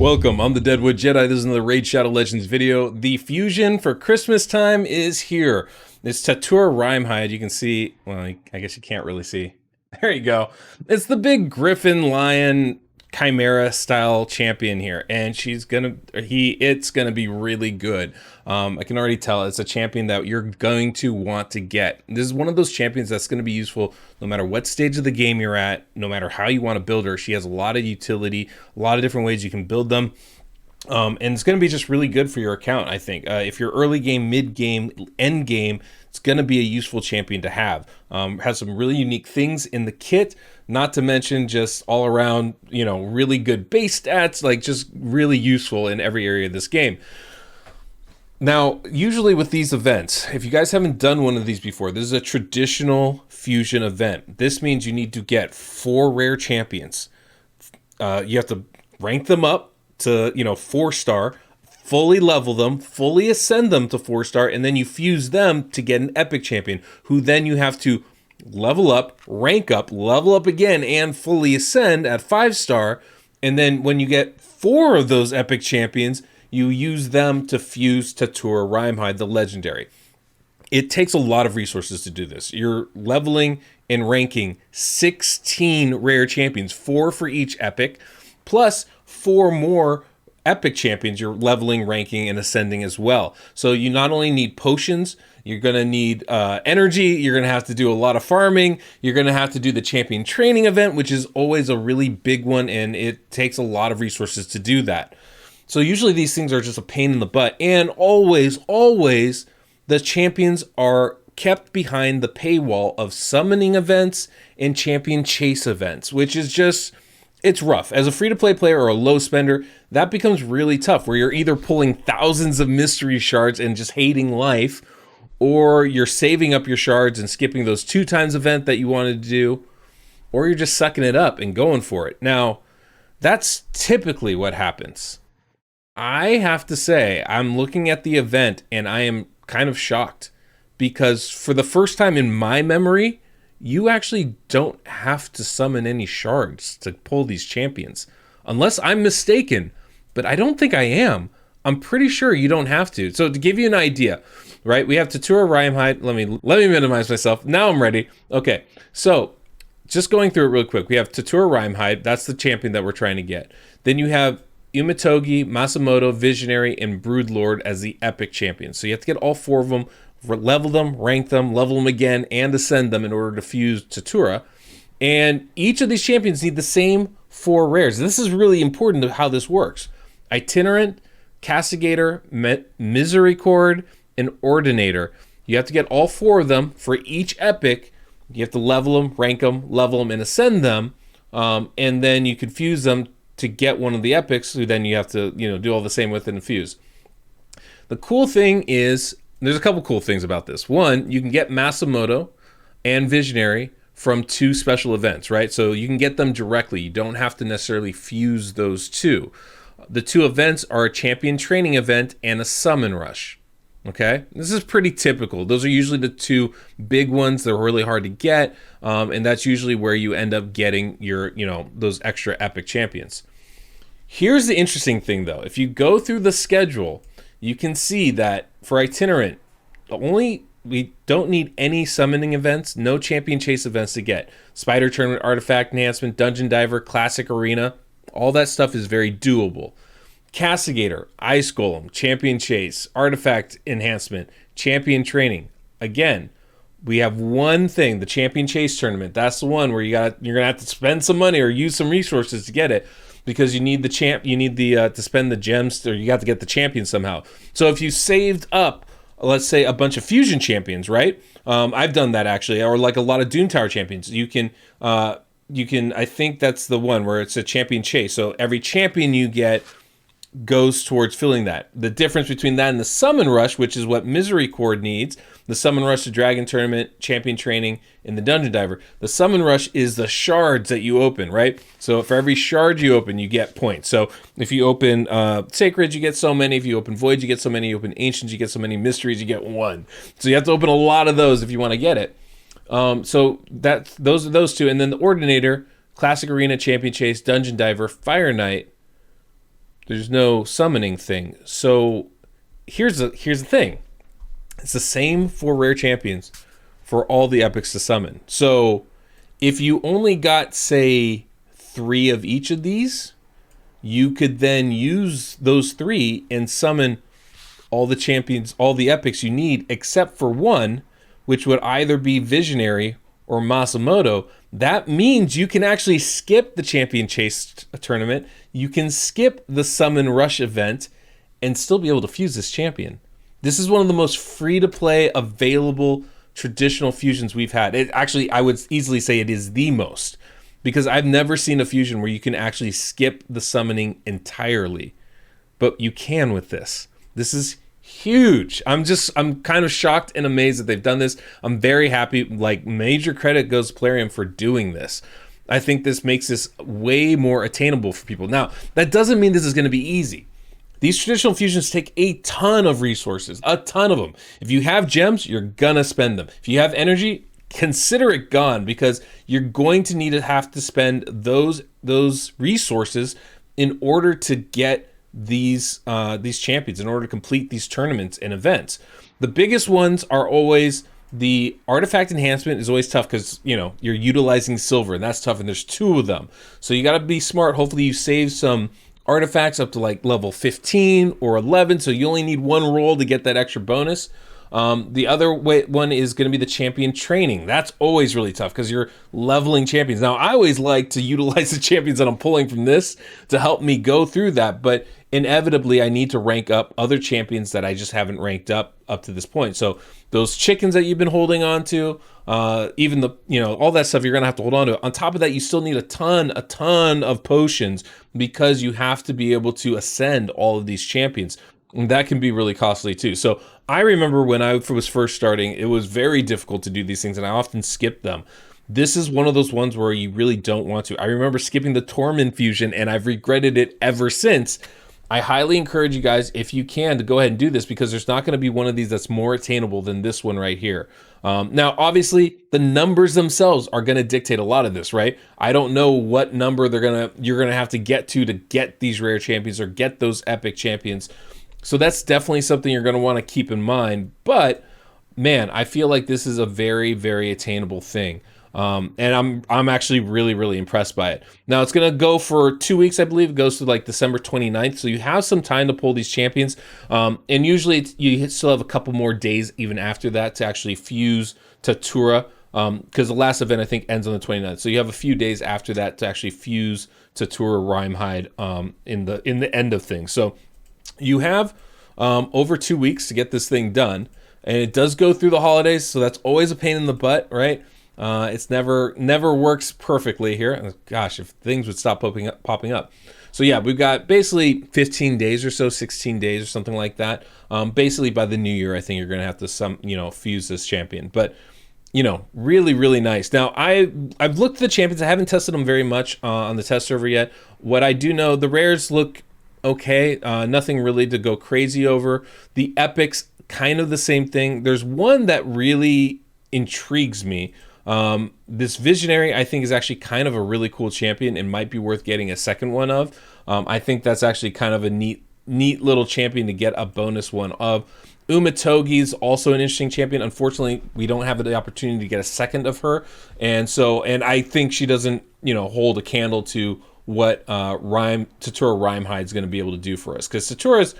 Welcome, I'm the Deadwood Jedi. This is another Raid Shadow Legends video. The fusion for Christmas time is here. It's Tatura Rimehide. You can see, well, I guess you can't really see. There you go. It's the big Griffin Lion Chimera style champion here, and it's gonna be really good. I can already tell it's a champion that you're going to want to get. This is one of those champions that's going to be useful no matter what stage of the game you're at, no matter how you want to build her. She has a lot of utility, a lot of different ways you can build them. And it's going to be just really good for your account, I think. If you're early game, mid game, end game, it's going to be a useful champion to have. Has some really unique things in the kit, not to mention just all around, really good base stats, like just really useful in every area of this game. Now, usually with these events, if you guys haven't done one of these before, this is a traditional fusion event. This means you need to get 4 rare champions. You have to rank them up to 4-star, fully level them, fully ascend them to 4-star, and then you fuse them to get an epic champion, who then you have to level up, rank up, level up again, and fully ascend at 5-star. And then when you get 4 of those epic champions, you use them to fuse Tatura Rimehide, the legendary. It takes a lot of resources to do this. You're leveling and ranking 16 rare champions, 4 for each epic, plus 4 more epic champions you're leveling, ranking, and ascending as well. So you not only need potions, you're going to need energy, you're going to have to do a lot of farming, you're going to have to do the champion training event, which is always a really big one, and it takes a lot of resources to do that. So usually these things are just a pain in the butt, and always, the champions are kept behind the paywall of summoning events and champion chase events, which is just, it's rough. As a free-to-play player or a low spender, that becomes really tough, where you're either pulling thousands of mystery shards and just hating life, or you're saving up your shards and skipping those 2 times event that you wanted to do, or you're just sucking it up and going for it. Now, that's typically what happens. I have to say, I'm looking at the event and I am kind of shocked, because for the first time in my memory, you actually don't have to summon any shards to pull these champions. Unless I'm mistaken, but I don't think I am. I'm pretty sure you don't have to. So to give you an idea, right? We have Tatura Rimehide. Let me minimize myself. Now I'm ready. Okay, so just going through it real quick. We have Tatura Rimehide. That's the champion that we're trying to get. Then you have Umitogi, Masamoto, Visionary, and Broodlord as the epic champions. So you have to get all 4 of them, level them, rank them, level them again, and ascend them in order to fuse Tatura. And each of these champions need the same 4 rares. This is really important to how this works. Itinerant, Castigator, Misericord, and Ordinator. You have to get all 4 of them for each epic. You have to level them, rank them, level them, and ascend them. And then you can fuse them to get one of the epics, who then you have to do all the same with and fuse. The cool thing is, there's a couple cool things about this. One, you can get Masamoto and Visionary from 2 special events, right? So you can get them directly. You don't have to necessarily fuse those 2. The 2 events are a champion training event and a summon rush. Okay, this is pretty typical. Those are usually the 2 big ones. They're really hard to get, and that's usually where you end up getting your, those extra epic champions. Here's the interesting thing, though. If you go through the schedule, you can see that for Itinerant, we don't need any summoning events, no champion chase events to get. Spider Tournament, Artifact Enhancement, Dungeon Diver, Classic Arena, all that stuff is very doable. Castigator, Ice Golem, Champion Chase, Artifact Enhancement, Champion Training. Again, we have one thing, the Champion Chase Tournament. That's the one where you're gonna have to spend some money or use some resources to get it, because you need to spend the gems, or you got to get the champion somehow. So if you saved up, let's say, a bunch of fusion champions, right? I've done that actually, or like a lot of Doom Tower champions. You can, I think that's the one where it's a champion chase. So every champion you get goes towards filling that. The difference between that and the Summon Rush, which is what Misericord needs, the Summon Rush, the Dragon Tournament, Champion Training, and the Dungeon Diver. The Summon Rush is the shards that you open, right? So for every shard you open, you get points. So if you open Sacred, you get so many. If you open Void, you get so many. You open Ancients, you get so many. Mysteries, you get 1. So you have to open a lot of those if you want to get it. So those are those 2. And then the Ordinator, Classic Arena, Champion Chase, Dungeon Diver, Fire Knight, There's no summoning thing. So here's the thing. It's the same for rare champions for all the epics to summon. So if you only got, say, 3 of each of these, you could then use those 3 and summon all the champions, all the epics you need, except for one, which would either be Visionary or Masamoto. That means you can actually skip the Champion Chase tournament. You can skip the Summon Rush event and still be able to fuse this champion. This is one of the most free-to-play available traditional fusions we've had. It actually, I would easily say it is the most, because I've never seen a fusion where you can actually skip the summoning entirely, but you can with this. This is huge. I'm kind of shocked and amazed that they've done this. I'm very happy. Like, major credit goes to Plarium for doing this. I think this makes this way more attainable for people. Now, that doesn't mean this is going to be easy. These traditional fusions take a ton of resources, a ton of them. If you have gems, you're gonna spend them. If you have energy, consider it gone, because you're going to need to have to spend those resources in order to get these champions, in order to complete these tournaments and events. The biggest ones are always the artifact enhancement. Is always tough because, you know, you're utilizing silver, and that's tough, and there's 2 of them. So you got to be smart. Hopefully you save some artifacts up to like level 15 or 11, so you only need 1 roll to get that extra bonus. The other one is going to be the champion training. That's always really tough because you're leveling champions. Now, I always like to utilize the champions that I'm pulling from this to help me go through that, but inevitably I need to rank up other champions that I just haven't ranked up to this point. So those chickens that you've been holding on to, even the, you know, all that stuff you're gonna have to hold on to. On top of that, you still need a ton of potions, because you have to be able to ascend all of these champions. And that can be really costly too. So I remember when I was first starting, it was very difficult to do these things, and I often skipped them. This is one of those ones where you really don't want to. I remember skipping the Torment fusion, and I've regretted it ever since. I highly encourage you guys, if you can, to go ahead and do this, because there's not going to be one of these that's more attainable than this one right here. Now, obviously, the numbers themselves are going to dictate a lot of this, right? I don't know what number you're gonna have to get these rare champions or get those epic champions. So that's definitely something you're going to want to keep in mind. But man, I feel like this is a very, very attainable thing. And I'm actually really impressed by it. Now, it's going to go for 2 weeks, I believe. It goes to like December 29th. So you have some time to pull these champions. And usually you still have a couple more days even after that to actually fuse Tatura. Because the last event, I think, ends on the 29th. So you have a few days after that to actually fuse Tatura Rimehide in the end of things. So you have over 2 weeks to get this thing done. And it does go through the holidays, so that's always a pain in the butt, right? It's never works perfectly here. Gosh, if things would stop popping up. So yeah, we've got basically 15 days or so, 16 days or something like that. Basically by the new year, I think you're going to have to fuse this champion. But really nice. Now I've looked at the champions. I haven't tested them very much on the test server yet. What I do know, the rares look okay. Nothing really to go crazy over. The epics, kind of the same thing. There's one that really intrigues me. This Visionary, I think, is actually kind of a really cool champion and might be worth getting a second one of. I think that's actually kind of a neat little champion to get a bonus one of. Umatogi's also an interesting champion. Unfortunately, we don't have the opportunity to get a second of her, and I think she doesn't, hold a candle to what Tatura Rimehide is going to be able to do for us, because Tatura is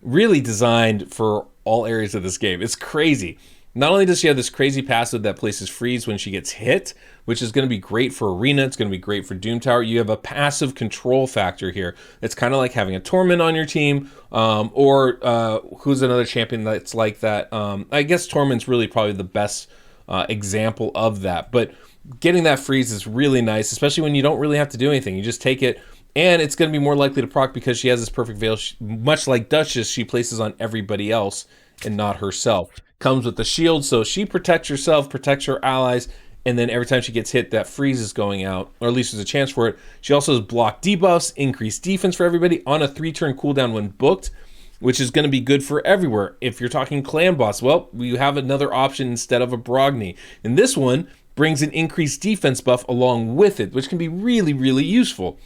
really designed for all areas of this game. It's crazy. Not only does she have this crazy passive that places freeze when she gets hit, which is going to be great for Arena, it's going to be great for Doom Tower. You have a passive control factor here. It's kind of like having a Torment on your team, or who's another champion that's like that? I guess Torment's really probably the best example of that. But getting that freeze is really nice, especially when you don't really have to do anything. You just take it, and it's going to be more likely to proc because she has this perfect veil. Much like Duchess, she places on everybody else and not herself. Comes with the shield, so she protects herself, protects her allies, and then every time she gets hit, that freeze is going out, or at least there's a chance for it. She also has block debuffs, increased defense for everybody on a 3-turn cooldown when booked, which is going to be good for everywhere. If you're talking clan boss, well, you have another option instead of a Brogni. And this one brings an increased defense buff along with it, which can be really useful.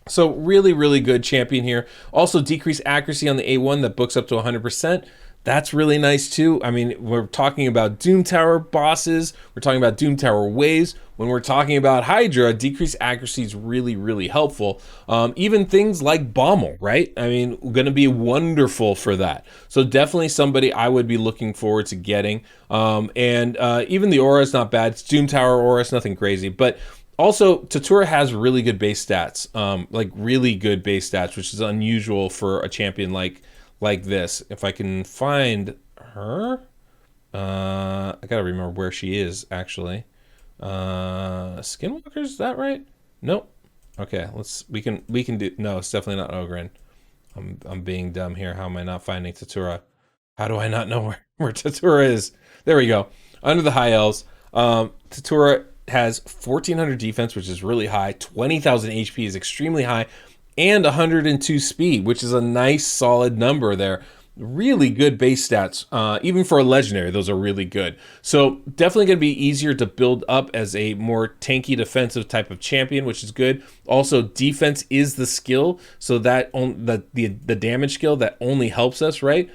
So really, really good champion here. Also decreased accuracy on the A1 that books up to 100%. That's really nice too. I mean, we're talking about Doom Tower bosses. We're talking about Doom Tower waves. When we're talking about Hydra, decreased accuracy is really, really helpful. Even things like Bommel, right? I mean, going to be wonderful for that. So definitely somebody I would be looking forward to getting. And even the aura is not bad. It's Doom Tower aura, it's nothing crazy. But also, Tatura has really good base stats, like really good base stats, which is unusual for a champion like this. If I can find her, I gotta remember where she is actually. Skinwalkers, is that right? Nope. Okay, we can do. No, it's definitely not Ogren. I'm being dumb here. How am I not finding Tatura? How do I not know where Tatura is? There we go. Under the high elves, Tatura has 1400 defense, which is really high. 20,000 HP is extremely high, and 102 speed, which is a nice solid number there. Really good base stats. Even for a legendary, those are really good. So definitely going to be easier to build up as a more tanky defensive type of champion, which is good. Also, defense is the skill, so that the damage skill that only helps us, right?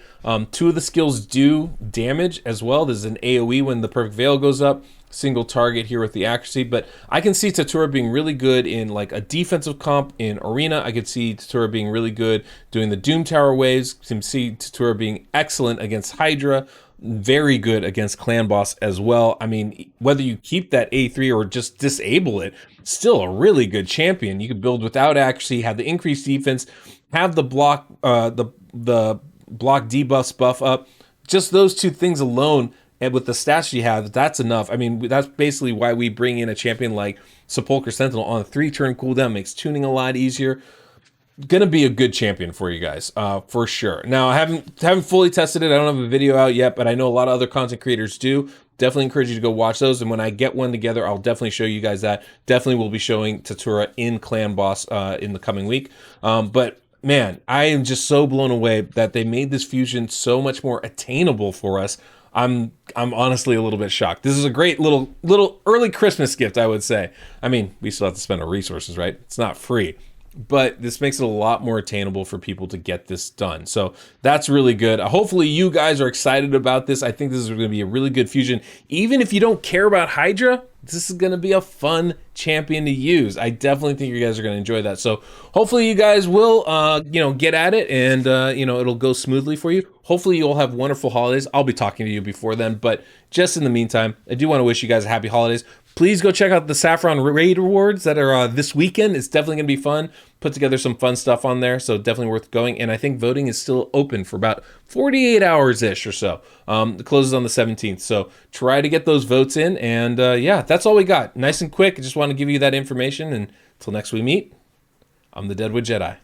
Two of the skills do damage as well. There's an AoE when the perfect veil goes up. Single target here with the accuracy, but I can see Tatura being really good in like a defensive comp in arena. I could see Tatura being really good doing the Doom Tower waves. Can see Tatura being excellent against Hydra, very good against clan boss as well. I mean, whether you keep that A3 or just disable it, still a really good champion. You could build without accuracy, have the increased defense, have the block the block debuffs buff up. Just those two things alone, and with the stats you have, that's enough. I mean, that's basically why we bring in a champion like Sepulchre Sentinel on a 3-turn cooldown. Makes tuning a lot easier. Gonna be a good champion for you guys, for sure. Now, I haven't fully tested it. I don't have a video out yet, but I know a lot of other content creators do. Definitely encourage you to go watch those. And when I get one together, I'll definitely show you guys that. Definitely will be showing Tatura in Clan Boss in the coming week. But man, I am just so blown away that they made this fusion so much more attainable for us. I'm honestly a little bit shocked. This is a great little early Christmas gift, I would say. I mean, we still have to spend our resources, right? It's not free, but this makes it a lot more attainable for people to get this done. So that's really good. Hopefully you guys are excited about this. I think this is going to be a really good fusion. Even if you don't care about Hydra, this is going to be a fun champion to use. I definitely think you guys are going to enjoy that. So hopefully you guys will, get at it and, it'll go smoothly for you. Hopefully you'll have wonderful holidays. I'll be talking to you before then, but just in the meantime, I do want to wish you guys a happy holidays. Please go check out the Saffron Raid Rewards that are this weekend. It's definitely going to be fun. Put together some fun stuff on there, so definitely worth going. And I think voting is still open for about 48 hours-ish or so. It closes on the 17th, so try to get those votes in. And that's all we got. Nice and quick. I just want to give you that information. And until next we meet, I'm the Deadwood Jedi.